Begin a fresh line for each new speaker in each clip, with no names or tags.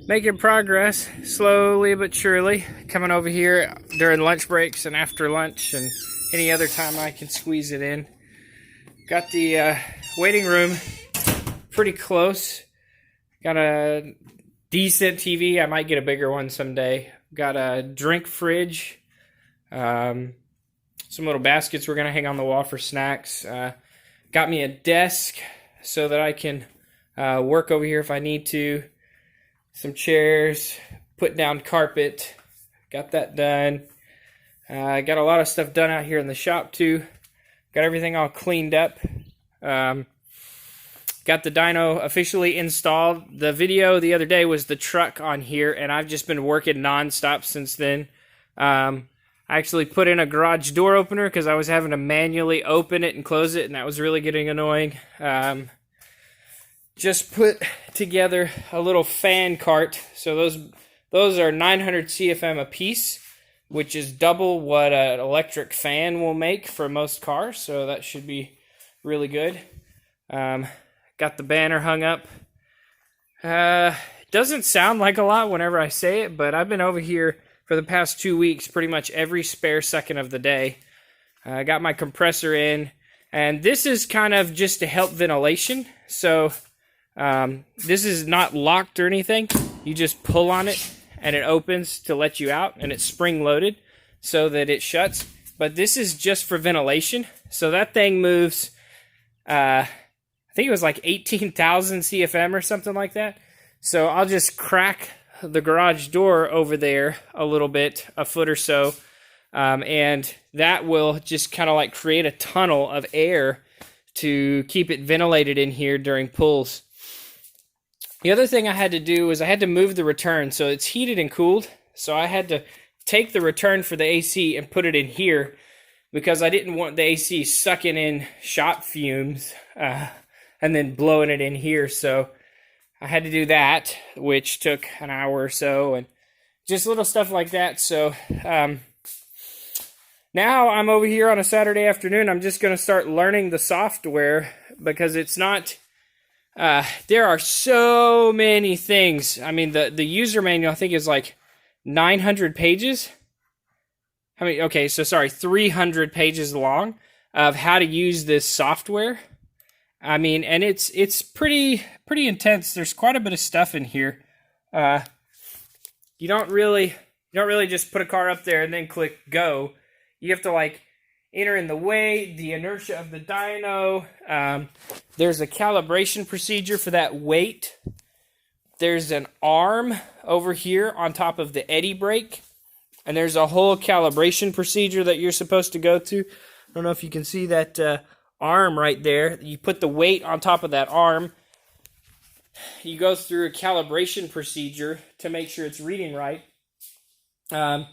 Making progress, slowly but surely. Coming over here during lunch breaks and after lunch and any other time I can squeeze it in. Got the waiting room pretty close. Got a decent TV. I might get a bigger one someday. Got a drink fridge. Some little baskets we're going to hang on the wall for snacks. Got me a desk so that I can work over here if I need to. Some chairs, put down carpet, got that done. Got a lot of stuff done out here in the shop too. Got everything all cleaned up. Got the dyno officially installed. The video the other day was the truck on here, and I've just been working nonstop since then. I actually put in a garage door opener because I was having to manually open it and close it, and that was really getting annoying. Just put together a little fan cart. So those are 900 CFM a piece, which is double what an electric fan will make for most cars. So that should be really good. Got the banner hung up. Doesn't sound like a lot whenever I say it, but I've been over here for the past 2 weeks pretty much every spare second of the day. I got my compressor in, and this is kind of just to help ventilation. So this is not locked or anything. You just pull on it and it opens to let you out, and it's spring loaded so that it shuts. But this is just for ventilation. So that thing moves, I think it was like 18,000 CFM or something like that. So I'll just crack the garage door over there a little bit, a foot or so, and that will just kind of like create a tunnel of air to keep it ventilated in here during pulls. The other thing I had to do was I had to move the return. So it's heated and cooled. So I had to take the return for the AC and put it in here because I didn't want the AC sucking in shop fumes and then blowing it in here. So I had to do that, which took an hour or so, and just little stuff like that. So now I'm over here on a Saturday afternoon. I'm just going to start learning the software because it's not... there are so many things. I mean, the user manual, I think, is like 900 pages. I mean, okay, so sorry, 300 pages long of how to use this software. I mean, and it's pretty intense. There's quite a bit of stuff in here. You don't really just put a car up there and then click go. You have to like enter in the weight, the inertia of the dyno. There's a calibration procedure for that weight. There's an arm over here on top of the eddy brake. And there's a whole calibration procedure that you're supposed to go to. I don't know if you can see that arm right there. You put the weight on top of that arm. You go through a calibration procedure to make sure it's reading right. And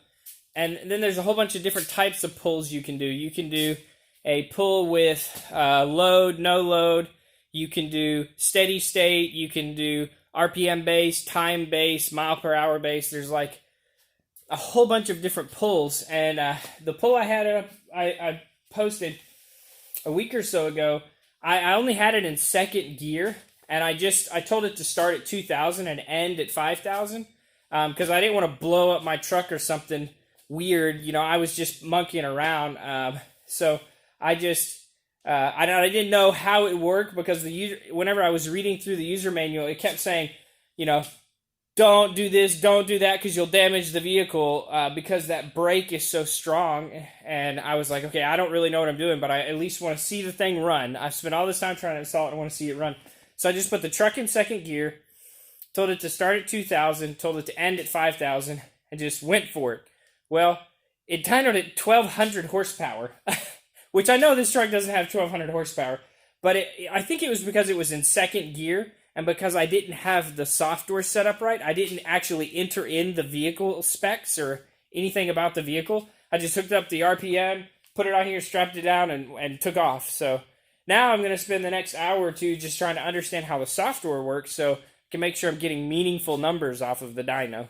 then there's a whole bunch of different types of pulls you can do. You can do a pull with load, no load. You can do steady state. You can do RPM based, time based, mile per hour based. There's like a whole bunch of different pulls. And the pull I had up, I posted a week or so ago. I only had it in second gear, and I told it to start at 2,000 and end at 5,000 because I didn't want to blow up my truck or something weird. You know, I was just monkeying around. So I didn't know how it worked because whenever I was reading through the user manual, it kept saying, you know, don't do this, don't do that because you'll damage the vehicle because that brake is so strong. And I was like, okay, I don't really know what I'm doing, but I at least want to see the thing run. I've spent all this time trying to install it and I want to see it run. So I just put the truck in second gear, told it to start at 2,000, told it to end at 5,000, and just went for it. Well, it dynoed at 1,200 horsepower, which I know this truck doesn't have 1,200 horsepower, but I think it was because it was in second gear, and because I didn't have the software set up right. I didn't actually enter in the vehicle specs or anything about the vehicle. I just hooked up the RPM, put it on here, strapped it down, and took off. So now I'm going to spend the next hour or two just trying to understand how the software works so I can make sure I'm getting meaningful numbers off of the dyno.